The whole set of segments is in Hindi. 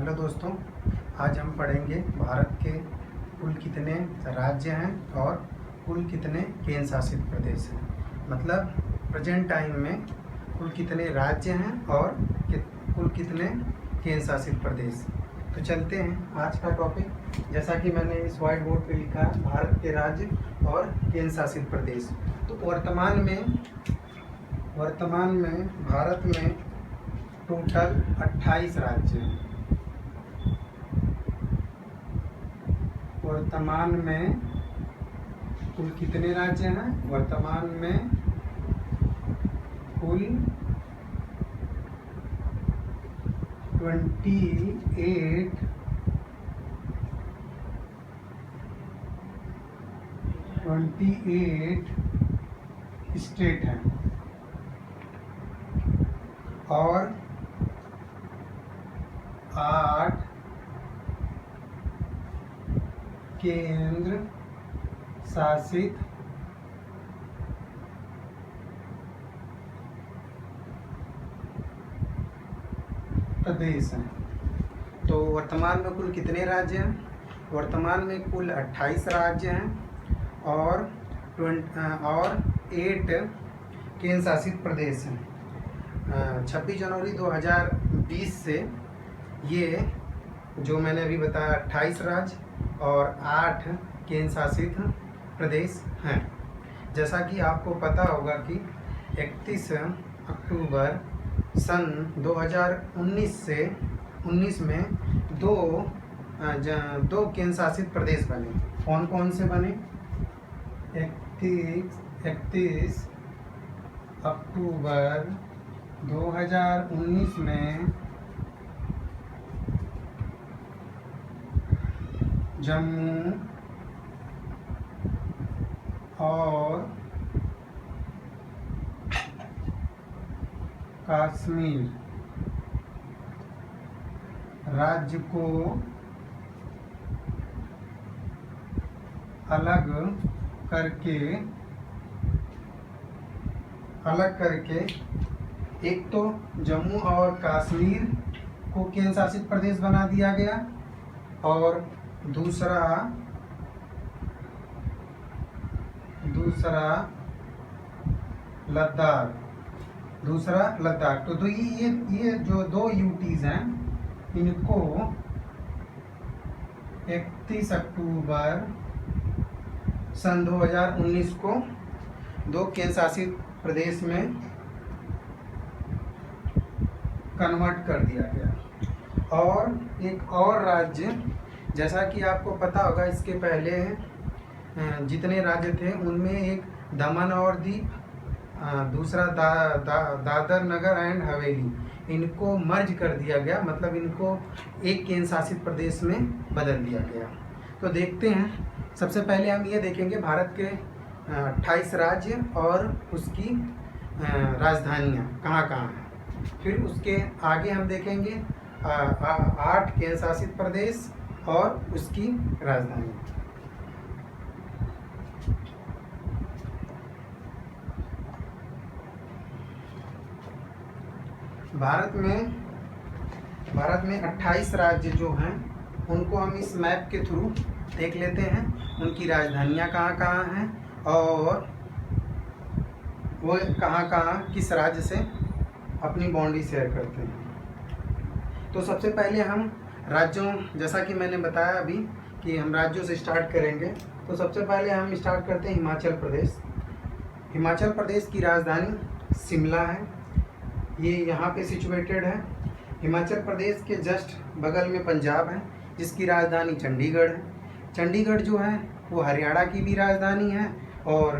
हेलो दोस्तों, आज हम पढ़ेंगे भारत के कुल कितने राज्य हैं और कुल कितने केंद्र शासित प्रदेश हैं। मतलब प्रेजेंट टाइम में कुल कितने राज्य हैं और कुल कितने केंद्र शासित प्रदेश। तो चलते हैं आज का टॉपिक। जैसा कि मैंने इस व्हाइट बोर्ड पे लिखा है, भारत के राज्य और केंद्र शासित प्रदेश। तो वर्तमान में भारत में टोटल 28 राज्य हैं। वर्तमान में कुल कितने राज्य हैं? वर्तमान में कुल 28 स्टेट हैं और 8 केंद्र शासित प्रदेश हैं। तो वर्तमान में कुल कितने राज्य हैं? वर्तमान में कुल 28 राज्य हैं और 8 केंद्र शासित प्रदेश हैं। 26 जनवरी 2020 से ये जो मैंने अभी बताया 28 राज्य और 8 केंद्र शासित प्रदेश हैं। जैसा कि आपको पता होगा कि 31 अक्टूबर सन 2019 में दो केंद्र शासित प्रदेश बने। कौन कौन से बने? 31 अक्टूबर 2019 में जम्मू और कश्मीर राज्य को अलग करके एक तो जम्मू और कश्मीर को केंद्र शासित प्रदेश बना दिया गया और दूसरा लद्दाख। तो ये जो दो यूटीज हैं, इनको 31 अक्टूबर सन 2019 को दो केंद्र शासित प्रदेश में कन्वर्ट कर दिया गया। और एक और राज्य, जैसा कि आपको पता होगा, इसके पहले जितने राज्य थे उनमें एक दमन और दीप, दूसरा दादर नगर एंड हवेली, इनको मर्ज कर दिया गया। मतलब इनको एक केंद्र शासित प्रदेश में बदल दिया गया। तो देखते हैं, सबसे पहले हम ये देखेंगे भारत के 28 राज्य और उसकी राजधानियाँ कहाँ कहाँ हैं। फिर उसके आगे हम देखेंगे 8 केंद्र शासित प्रदेश और उसकी राजधानी। भारत में 28 राज्य जो हैं उनको हम इस मैप के थ्रू देख लेते हैं। उनकी राजधानियाँ कहाँ कहाँ हैं और वो कहाँ कहाँ किस राज्य से अपनी बाउंड्री शेयर करते हैं। तो सबसे पहले हम राज्यों, जैसा कि मैंने बताया अभी कि हम राज्यों से स्टार्ट करेंगे। तो सबसे पहले हम स्टार्ट करते हैं हिमाचल प्रदेश। हिमाचल प्रदेश की राजधानी शिमला है। ये यहाँ पे सिचुएटेड है। हिमाचल प्रदेश के जस्ट बगल में पंजाब है, जिसकी राजधानी चंडीगढ़ है। चंडीगढ़ जो है वो हरियाणा की भी राजधानी है और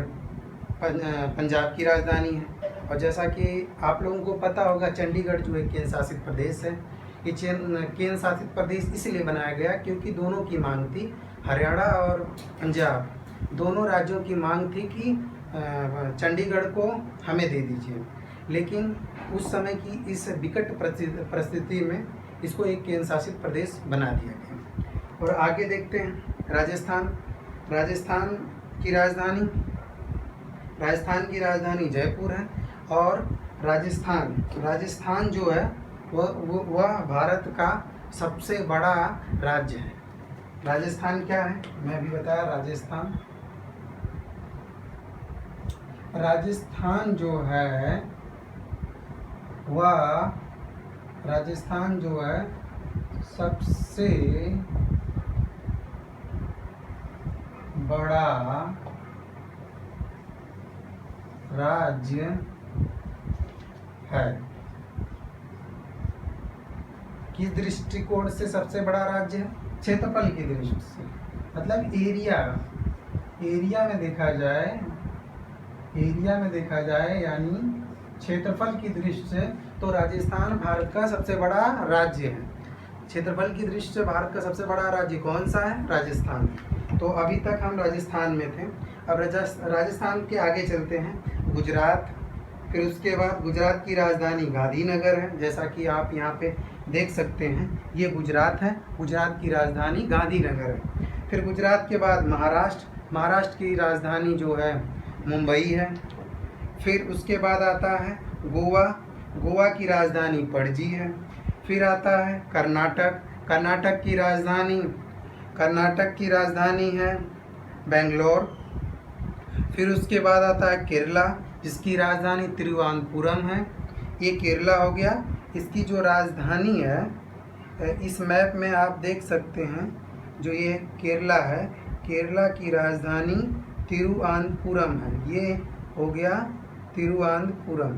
पंजाब की राजधानी है। और जैसा कि आप लोगों को पता होगा, चंडीगढ़ जो एक केंद्र शासित प्रदेश है। ये केंद्र शासित प्रदेश इसलिए बनाया गया क्योंकि दोनों की मांग थी, हरियाणा और पंजाब दोनों राज्यों की मांग थी कि चंडीगढ़ को हमें दे दीजिए। लेकिन उस समय की इस विकट परिस्थिति में इसको एक केंद्र शासित प्रदेश बना दिया गया। और आगे देखते हैं राजस्थान की राजधानी जयपुर है। और राजस्थान जो है वह भारत का सबसे बड़ा राज्य है। राजस्थान क्या है, मैं भी बताया राजस्थान। राजस्थान जो है वह राजस्थान जो है सबसे बड़ा राज्य है। किस दृष्टिकोण से सबसे बड़ा राज्य है? क्षेत्रफल की दृष्टि से, मतलब एरिया में देखा जाए यानी क्षेत्रफल की दृष्टि से तो राजस्थान भारत का सबसे बड़ा राज्य है। क्षेत्रफल की दृष्टि से भारत का सबसे बड़ा राज्य कौन सा है? राजस्थान। तो अभी तक हम राजस्थान में थे। अब राजस्थान के आगे चलते हैं गुजरात। फिर उसके बाद गुजरात की राजधानी गांधीनगर है, जैसा कि आप यहाँ पे देख सकते हैं, ये गुजरात है। गुजरात की राजधानी गांधीनगर है। फिर गुजरात के बाद महाराष्ट्र की राजधानी जो है मुंबई है। फिर उसके बाद आता है गोवा की राजधानी पणजी है। फिर आता है कर्नाटक की राजधानी है बेंगलोर। फिर उसके बाद आता है केरला, जिसकी राजधानी तिरुवनंतपुरम है। ये केरला हो गया। इसकी जो राजधानी है, इस मैप में आप देख सकते हैं, जो ये केरला है, केरला की राजधानी तिरुवनंतपुरम है। ये हो गया तिरुवनंतपुरम।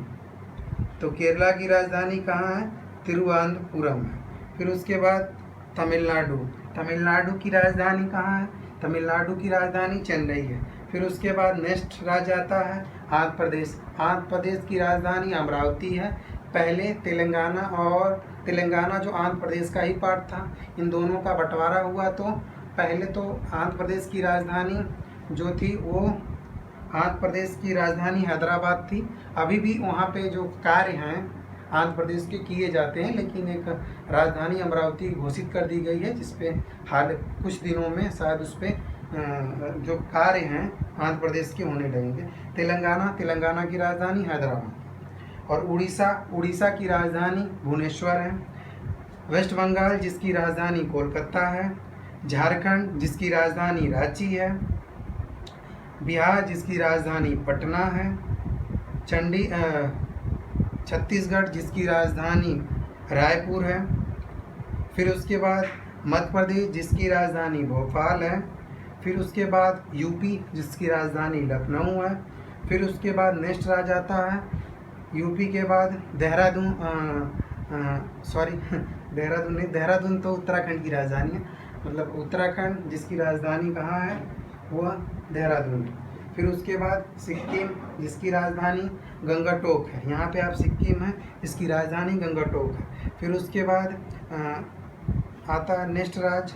तो केरला की राजधानी कहाँ है? तिरुवनंतपुरम है। फिर उसके बाद तमिलनाडु की राजधानी कहाँ है? तमिलनाडु की राजधानी चेन्नई है। फिर उसके बाद नेक्स्ट राज्य आता है आंध्र प्रदेश की राजधानी अमरावती है। पहले तेलंगाना जो आंध्र प्रदेश का ही पार्ट था, इन दोनों का बंटवारा हुआ, तो पहले तो आंध्र प्रदेश की राजधानी जो थी वो आंध्र प्रदेश की राजधानी हैदराबाद थी। अभी भी वहाँ पे जो कार्य हैं आंध्र प्रदेश के किए जाते हैं, लेकिन एक राजधानी अमरावती घोषित कर दी गई है, जिसपे हाल कुछ दिनों में शायद उस पर जो कार्य हैं आंध्र प्रदेश के होने लगेंगे। तेलंगाना की राजधानी हैदराबाद। और उड़ीसा की राजधानी भुवनेश्वर है। वेस्ट बंगाल जिसकी राजधानी कोलकाता है। झारखंड जिसकी राजधानी रांची है। बिहार जिसकी राजधानी पटना है। छत्तीसगढ़ जिसकी राजधानी रायपुर है। फिर उसके बाद मध्य प्रदेश जिसकी राजधानी भोपाल है। फिर उसके बाद यूपी जिसकी राजधानी लखनऊ है। फिर उसके बाद नेक्स्ट राज्य आता है यूपी के बाद देहरादून तो उत्तराखंड की राजधानी है, मतलब उत्तराखंड जिसकी राजधानी कहाँ है? वह देहरादून। फिर उसके बाद सिक्किम जिसकी राजधानी गंगटोक है। यहाँ पे आप सिक्किम है, इसकी राजधानी गंगटोक है। फिर उसके बाद आता है नेक्स्ट राज्य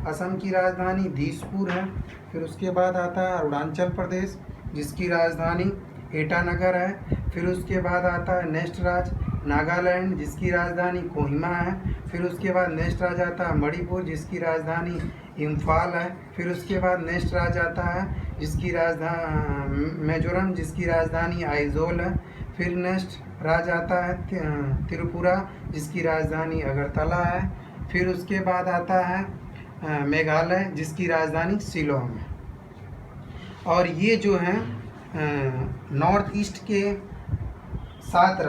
असम की राजधानी दिसपुर है। फिर उसके बाद आता है अरुणाचल प्रदेश जिसकी राजधानी ईटानगर है। फिर उसके बाद आता है नेक्स्ट राज्य नागालैंड जिसकी राजधानी कोहिमा है। फिर उसके बाद नेक्स्ट राज्य आता है मणिपुर जिसकी राजधानी इम्फाल है। फिर उसके बाद नेक्स्ट राज्य आता है जिसकी राजधानी मिजोरम जिसकी राजधानी आइजोल है। फिर नेक्स्ट राज्य आता है त्रिपुरा जिसकी राजधानी अगरतला है। फिर उसके बाद आता है मेघालय जिसकी राजधानी शिलोंग है। और ये जो हैं नॉर्थ ईस्ट के 7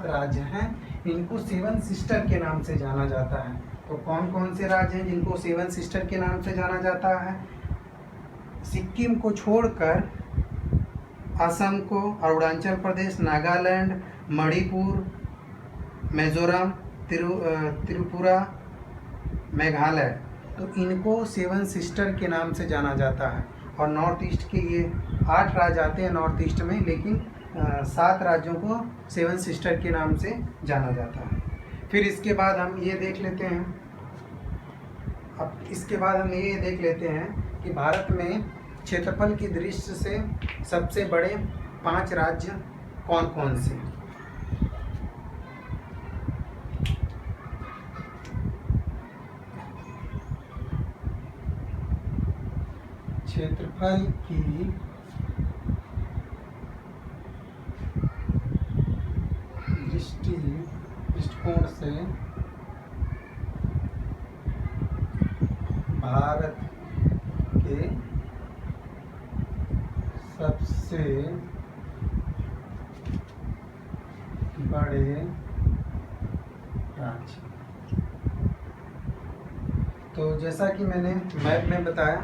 राज्य हैं, इनको 7 सिस्टर के नाम से जाना जाता है। तो कौन कौन से राज्य हैं जिनको 7 सिस्टर के नाम से जाना जाता है? सिक्किम को छोड़कर असम को, अरुणाचल प्रदेश, नागालैंड, मणिपुर, मिजोरम, त्रिपुरा, मेघालय, तो इनको 7 सिस्टर के नाम से जाना जाता है। और नॉर्थ ईस्ट के ये 8 राज्य आते हैं नॉर्थ ईस्ट में, लेकिन 7 राज्यों को 7 सिस्टर के नाम से जाना जाता है। फिर इसके बाद हम ये देख लेते हैं कि भारत में क्षेत्रफल की दृष्टि से सबसे बड़े 5 राज्य कौन कौन से हैं। क्षेत्रफल की दृष्टि दृष्टिकोण से भारत के सबसे बड़े राज्य। तो जैसा कि मैंने मैप में बताया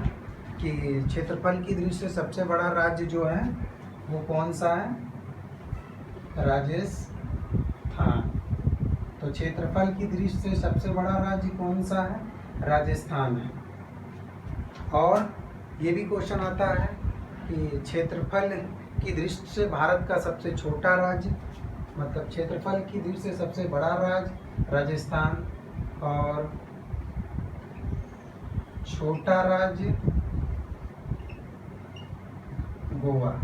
कि क्षेत्रफल की दृष्टि से सबसे बड़ा राज्य जो है वो कौन सा है? राजस्थान। तो क्षेत्रफल की दृष्टि से सबसे बड़ा राज्य कौन सा है? राजस्थान है। और ये भी क्वेश्चन आता है कि क्षेत्रफल की दृष्टि से भारत का सबसे छोटा राज्य, मतलब क्षेत्रफल की दृष्टि से सबसे बड़ा राज्य राजस्थान और छोटा राज्य गोवा।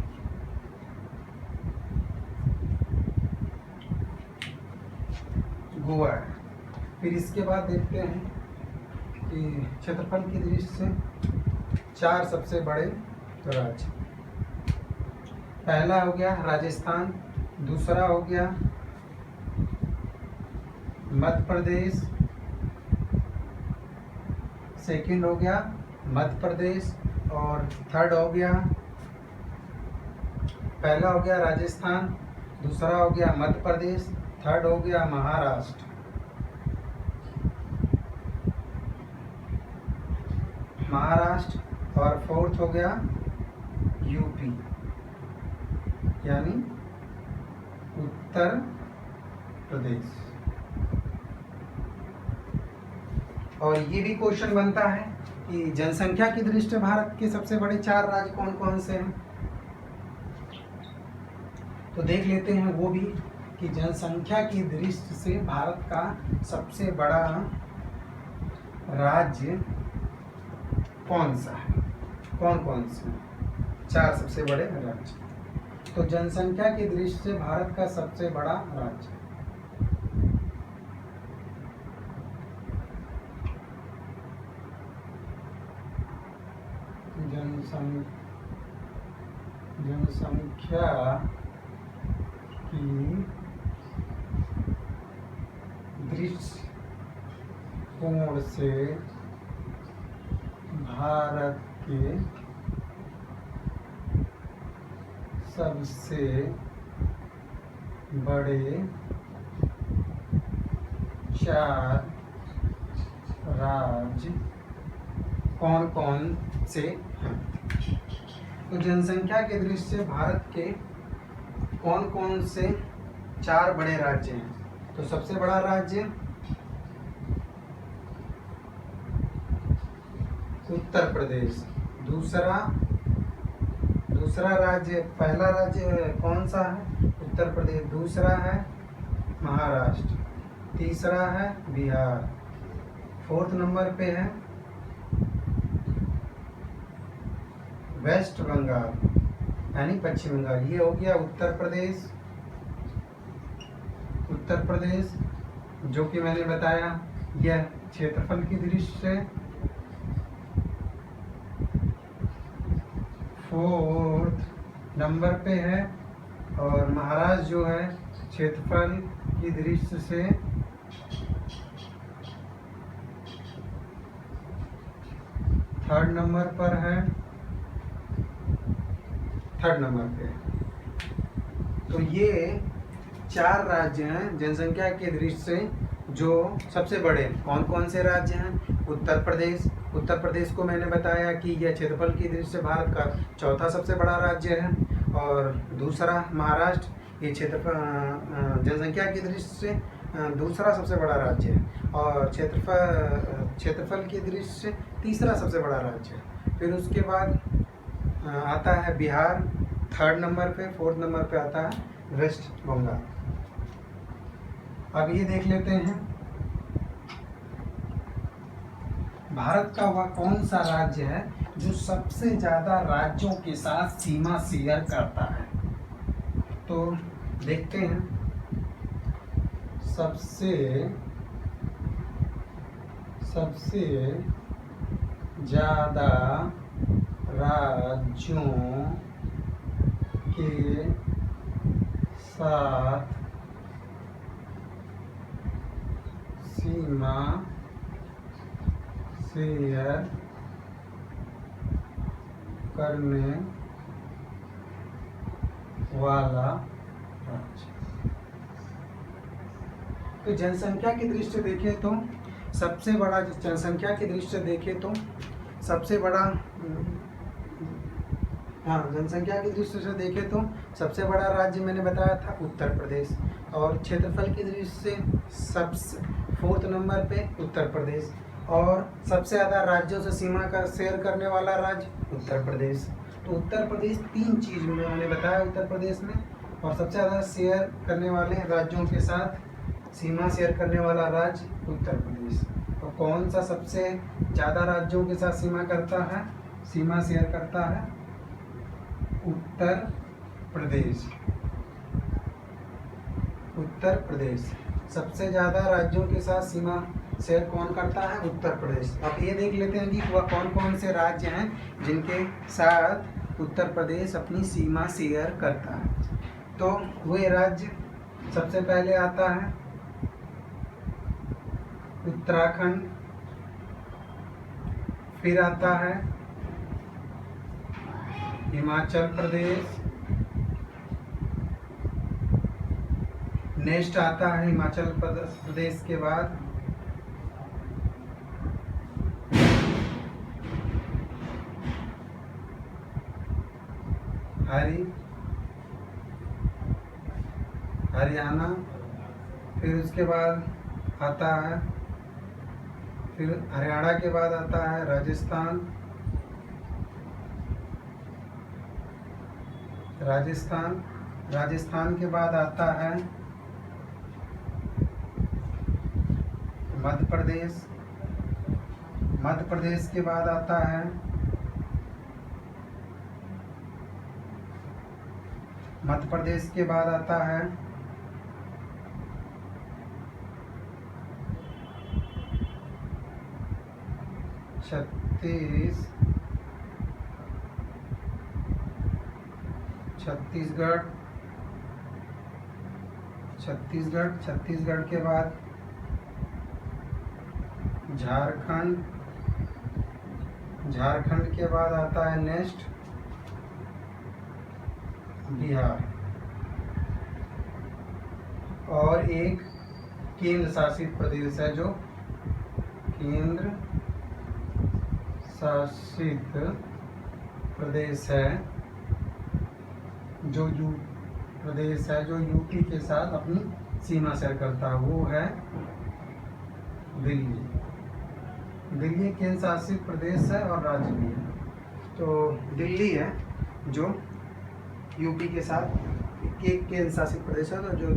गोवा है। फिर इसके बाद देखते हैं कि क्षेत्रफल की दृष्टि से 4 सबसे बड़े राज्य। पहला हो गया राजस्थान, दूसरा हो गया मध्य प्रदेश, सेकंड हो गया मध्य प्रदेश और थर्ड हो गया, पहला हो गया राजस्थान, दूसरा हो गया मध्य प्रदेश, थर्ड हो गया महाराष्ट्र। और फोर्थ हो गया यूपी यानी उत्तर प्रदेश। और ये भी क्वेश्चन बनता है कि जनसंख्या की दृष्टि से भारत के सबसे बड़े 4 राज्य कौन कौन से हैं। तो देख लेते हैं वो भी कि जनसंख्या की दृष्टि से भारत का सबसे बड़ा राज्य कौन सा है, कौन कौन से 4 सबसे बड़े राज्य। तो जनसंख्या की दृष्टि से भारत का सबसे बड़ा राज्य जनसंख्या की दृष्टिकोण से भारत के सबसे बड़े 4 राज्य कौन कौन से हैं। तो जनसंख्या की दृष्टि से भारत के कौन कौन से 4 बड़े राज्य हैं। तो सबसे बड़ा राज्य उत्तर प्रदेश, दूसरा राज्य, पहला राज्य कौन सा है? उत्तर प्रदेश, दूसरा है महाराष्ट्र, तीसरा है बिहार, फोर्थ नंबर पे है वेस्ट बंगाल यानी पश्चिम बंगाल। ये हो गया उत्तर प्रदेश जो कि मैंने बताया यह क्षेत्रफल की दृष्टि से 4th नंबर पे है। और महाराष्ट्र जो है क्षेत्रफल की दृष्टि से 3rd नंबर पर है, 3rd नंबर पे है। तो ये 4 राज्य हैं जनसंख्या की दृष्टि से जो सबसे बड़े। कौन कौन से राज्य हैं? उत्तर प्रदेश को मैंने बताया कि यह क्षेत्रफल की दृष्टि से भारत का 4था सबसे बड़ा राज्य है। और दूसरा महाराष्ट्र, ये जनसंख्या की दृष्टि से दूसरा सबसे बड़ा राज्य है और क्षेत्रफल की दृष्टि से तीसरा सबसे बड़ा राज्य है। फिर उसके बाद आता है बिहार 3rd नंबर पे, 4th नंबर पे आता है वेस्ट बंगाल। अब ये देख लेते हैं भारत का वह कौन सा राज्य है जो सबसे ज्यादा राज्यों के साथ सीमा शेयर करता है। तो देखते हैं सबसे ज्यादा राज्यों के साथ सीमा शेयर करने वाला राज्य। तो जनसंख्या की दृष्टि से देखें तो सबसे बड़ा, जनसंख्या की दृष्टि से देखें तो सबसे बड़ा, जनसंख्या की दृष्टि से देखें तो सबसे बड़ा राज्य मैंने बताया था उत्तर प्रदेश, और क्षेत्रफल की दृष्टि से सबसे 4th नंबर पे उत्तर प्रदेश, और सबसे ज़्यादा राज्यों से सीमा का शेयर करने वाला राज्य उत्तर प्रदेश। तो उत्तर प्रदेश 3 चीज़ में मैंने बताया उत्तर प्रदेश में, और सबसे ज़्यादा शेयर करने वाले राज्यों के साथ सीमा शेयर करने वाला राज्य उत्तर प्रदेश। तो कौन सा सबसे ज़्यादा राज्यों के साथ सीमा शेयर करता है? उत्तर प्रदेश। उत्तर प्रदेश सबसे ज़्यादा राज्यों के साथ सीमा शेयर कौन करता है? उत्तर प्रदेश। अब ये देख लेते हैं कि वह कौन कौन से राज्य हैं जिनके साथ उत्तर प्रदेश अपनी सीमा शेयर करता है। तो वह राज्य सबसे पहले आता है उत्तराखंड, फिर आता है हिमाचल प्रदेश, नेक्स्ट आता है हिमाचल प्रदेश के बाद हरियाणा, फिर उसके बाद आता है, फिर हरियाणा के बाद आता है राजस्थान, राजस्थान के बाद आता है मध्य प्रदेश, मध्य प्रदेश के बाद आता है छत्तीसगढ़ के बाद झारखंड के बाद आता है नेक्स्ट बिहार, और एक केंद्र शासित प्रदेश है जो केंद्र शासित प्रदेश है जो यूपी के साथ अपनी सीमा शेयर करता है, वो है दिल्ली। दिल्ली केंद्र शासित प्रदेश है और राज्य भी है। तो दिल्ली है जो यूपी के साथ केंद्र शासित प्रदेश है, तो जो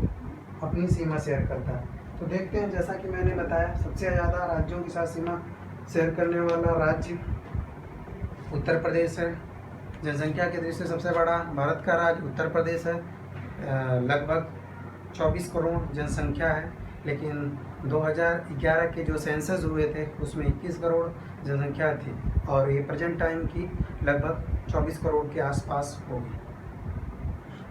अपनी सीमा शेयर करता है। तो देखते हैं, जैसा कि मैंने बताया सबसे ज़्यादा राज्यों के साथ सीमा शेयर करने वाला राज्य उत्तर प्रदेश है। जनसंख्या की दृष्टि से सबसे बड़ा भारत का राज्य उत्तर प्रदेश है, लगभग 24 करोड़ जनसंख्या है, लेकिन 2011 के जो सेंसस हुए थे उसमें 21 करोड़ जनसंख्या थी, और ये प्रेजेंट टाइम की लगभग 24 करोड़ के आसपास होगी,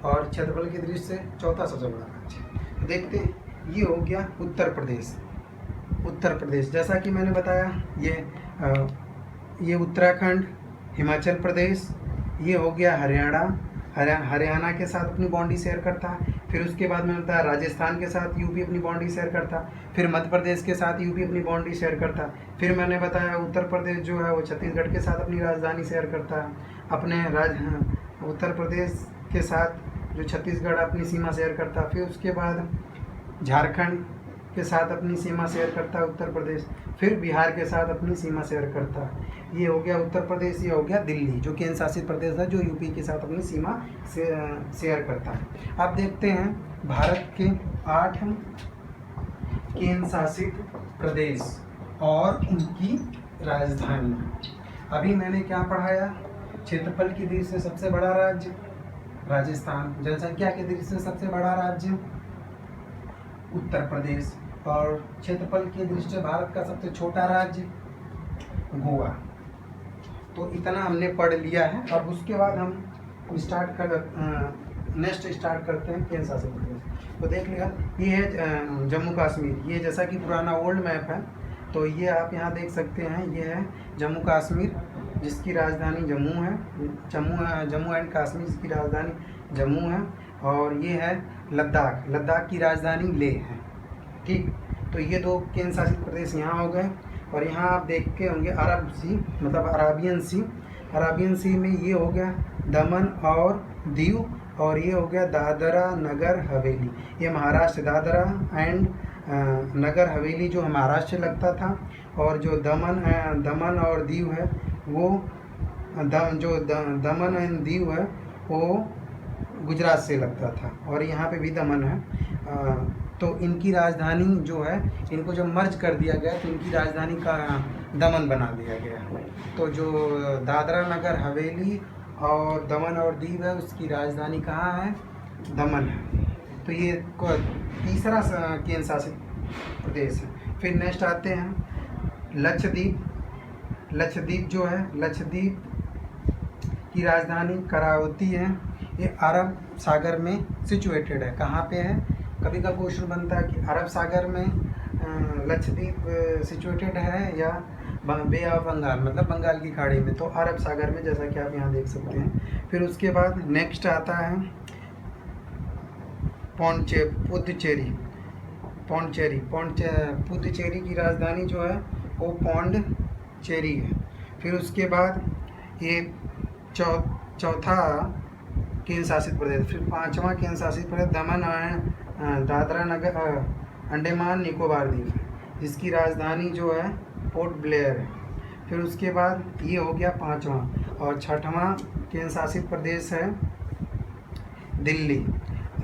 और क्षेत्रफल की दृष्टि से चौथा सबसे बड़ा राज्य। तो देखते हैं, ये हो गया उत्तर प्रदेश। जैसा कि मैंने बताया ये उत्तराखंड, हिमाचल प्रदेश, ये हो गया हरियाणा के साथ अपनी बाउंड्री शेयर करता है। फिर उसके बाद मैंने बताया राजस्थान के साथ यूपी अपनी बाउंड्री शेयर करता है। फिर मध्य प्रदेश के साथ यूपी अपनी बाउंड्री शेयर करता है। फिर मैंने बताया उत्तर प्रदेश जो है वो छत्तीसगढ़ के साथ अपनी राजधानी शेयर करता है। उत्तर प्रदेश के साथ जो छत्तीसगढ़ अपनी सीमा शेयर करता है। फिर उसके बाद झारखंड के साथ अपनी सीमा शेयर करता है उत्तर प्रदेश। फिर बिहार के साथ अपनी सीमा शेयर करता है। ये हो गया उत्तर प्रदेश। ये हो गया दिल्ली जो केंद्र शासित प्रदेश है, जो यूपी के साथ अपनी सीमा शेयर करता है। अब देखते हैं भारत के 8 केंद्र शासित प्रदेश और उनकी राजधानी। अभी मैंने क्या पढ़ाया? क्षेत्रफल की दृष्टि से सबसे बड़ा राज्य राजस्थान, जनसंख्या की दृष्टि से सबसे बड़ा राज्य उत्तर प्रदेश, और क्षेत्रफल की दृष्टि से भारत का सबसे छोटा राज्य गोवा। तो इतना हमने पढ़ लिया है। अब उसके बाद हम स्टार्ट कर नेक्स्ट स्टार्ट करते हैं केंद्र शासित प्रदेश। तो देख लिया, ये है जम्मू कश्मीर। ये जैसा कि पुराना ओल्ड मैप है, तो ये आप यहाँ देख सकते हैं, ये है जम्मू कश्मीर जिसकी राजधानी जम्मू है, जम्मू एंड कश्मीर जिसकी राजधानी जम्मू है। और ये है लद्दाख, लद्दाख की राजधानी लेह है। ठीक, तो ये दो केंद्र शासित प्रदेश यहाँ हो गए। और यहाँ आप देख के होंगे अरब सी, मतलब अराबियन सी। अराबियन सी में ये हो गया दमन और दीव, और ये हो गया दादरा नगर हवेली। ये महाराष्ट्र, दादरा एंड नगर हवेली जो महाराष्ट्र लगता था, और जो दमन और दीव है वो दमन एंड दीव है वो गुजरात से लगता था, और यहाँ पे भी दमन है। तो इनकी राजधानी जो है, इनको जब मर्ज कर दिया गया तो इनकी राजधानी का दमन बना दिया गया। तो जो दादरा नगर हवेली और दमन और दीव है उसकी राजधानी कहाँ है, दमन है। तो ये तीसरा केंद्र शासित प्रदेश है। फिर नेक्स्ट आते हैं लक्षद्वीप। लक्षद्वीप जो है, लक्षद्वीप की राजधानी करावती है। ये अरब सागर में सिचुएटेड है। कहाँ पे है, कभी का क्वेश्चन बनता है कि अरब सागर में लक्षद्वीप सिचुएटेड है या बे ऑफ बंगाल, मतलब बंगाल की खाड़ी में, तो अरब सागर में, जैसा कि आप यहाँ देख सकते हैं। फिर उसके बाद नेक्स्ट आता है पुडुचेरी। पुडुचेरी की राजधानी जो है वो पौंडचेरी है। फिर उसके बाद ये चौथा केंद्र शासित प्रदेश। फिर पांचवा केंद्र शासित प्रदेश दमन और दादरा नगर अंडमान निकोबार द्वीप, जिसकी राजधानी जो है पोर्ट ब्लेयर है। फिर उसके बाद ये हो गया पांचवा। और छठवां केंद्र शासित प्रदेश है दिल्ली।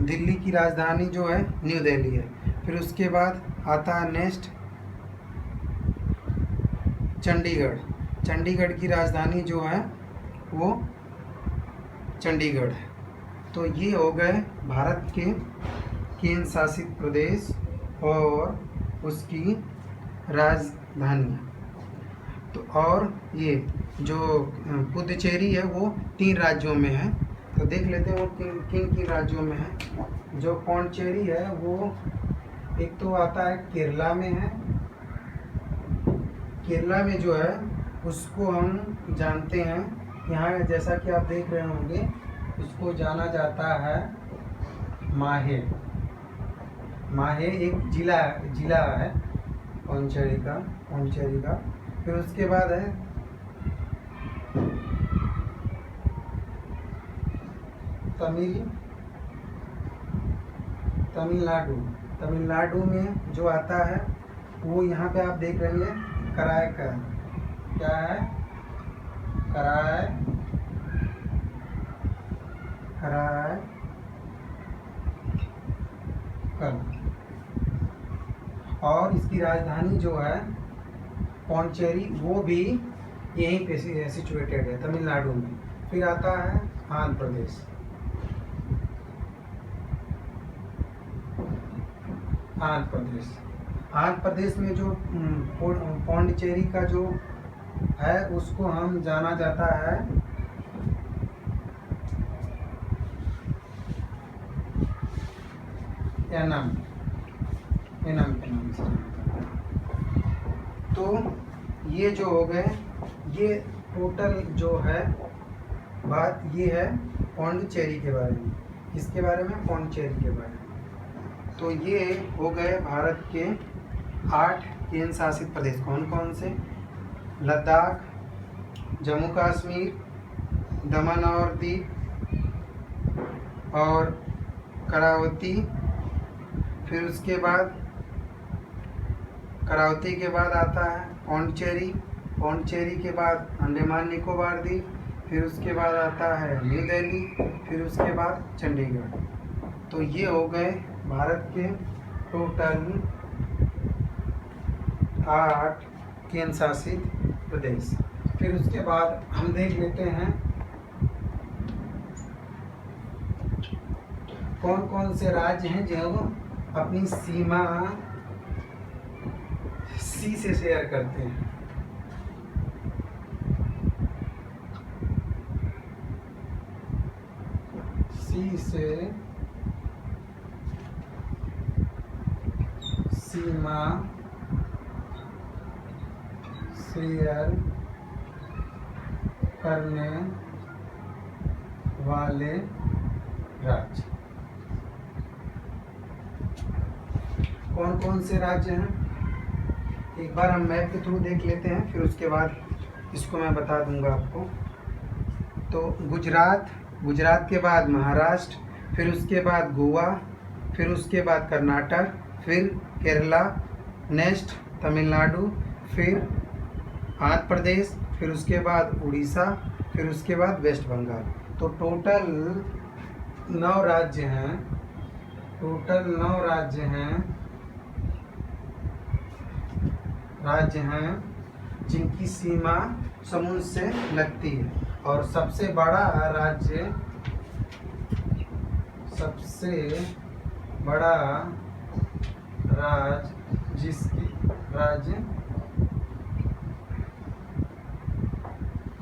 दिल्ली की राजधानी जो है न्यू दिल्ली है। फिर उसके बाद आता है नेक्स्ट चंडीगढ़। चंडीगढ़ की राजधानी जो है वो चंडीगढ़ है। तो ये हो गए भारत के केंद्र शासित प्रदेश और उसकी राजधानी। तो और ये जो पुडुचेरी है वो 3 राज्यों में है। तो देख लेते हैं वो किन राज्यों में है। जो पौंडचेरी है वो एक तो आता है केरला में है। केरला में जो है उसको हम जानते हैं, यहाँ जैसा कि आप देख रहे होंगे, उसको जाना जाता है माहे। माहे एक जिला है पौंडचेरी का। फिर उसके बाद है तमिलनाडु में जो आता है वो यहाँ पे आप देख रहे हैं कराईकल। क्या है, कराईकल। और इसकी राजधानी जो है पौंडचेरी, वो भी यहीं पे सिचुएटेड है तमिलनाडु में। फिर आता है आंध्र प्रदेश। आंध्र प्रदेश में जो पौंडचेरी का जो है उसको हम जाना जाता है एनम के नाम से। तो ये जो हो गए, ये टोटल जो है बात ये है पौंडचेरी के बारे में। किसके बारे में, पौंडचेरी के बारे में। तो ये हो गए भारत के 8 केंद्र शासित प्रदेश। कौन कौन से, लद्दाख, जम्मू कश्मीर, दमन और दीव और करावती। फिर उसके बाद करावती के बाद आता है पौंडचेरी के बाद अंडमान निकोबार द्वीप। फिर उसके बाद आता है न्यू दिल्ली। फिर उसके बाद चंडीगढ़। तो ये हो गए भारत के टोटल 8 केंद्र शासित प्रदेश। फिर उसके बाद हम देख लेते हैं कौन कौन से राज्य हैं जो अपनी सीमा सी से शेयर करते हैं। सी से सीमा शेयर करने वाले राज्य कौन कौन से राज्य हैं? एक बार हम मैप के थ्रू देख लेते हैं, फिर उसके बाद इसको मैं बता दूंगा आपको। तो गुजरात के बाद महाराष्ट्र, फिर उसके बाद गोवा, फिर उसके बाद कर्नाटक, फिर केरला, नेक्स्ट तमिलनाडु, फिर आंध्र प्रदेश, फिर उसके बाद उड़ीसा, फिर उसके बाद वेस्ट बंगाल। तो टोटल 9 राज्य हैं। राज्य हैं जिनकी सीमा समुद्र से लगती है। और सबसे बड़ा राज्य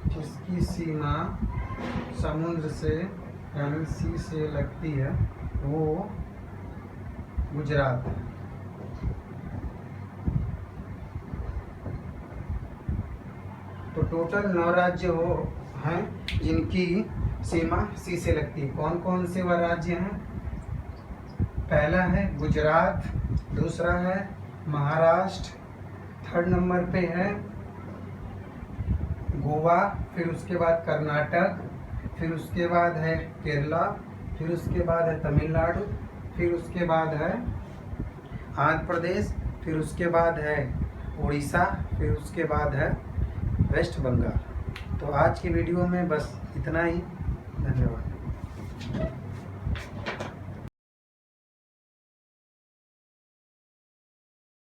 जिसकी सीमा समुद्र से यानी सी से लगती है वो गुजरात है। तो टोटल 9 राज्य हैं जिनकी सीमा सी से लगती है। कौन कौन से वह राज्य हैं? पहला है गुजरात, दूसरा है महाराष्ट्र, थर्ड नंबर पे है गोवा, फिर उसके बाद कर्नाटक, फिर उसके बाद है केरला, फिर उसके बाद है तमिलनाडु, फिर उसके बाद है आंध्र प्रदेश, फिर उसके बाद है उड़ीसा, फिर उसके बाद है वेस्ट बंगाल। तो आज की वीडियो में बस इतना ही। धन्यवाद।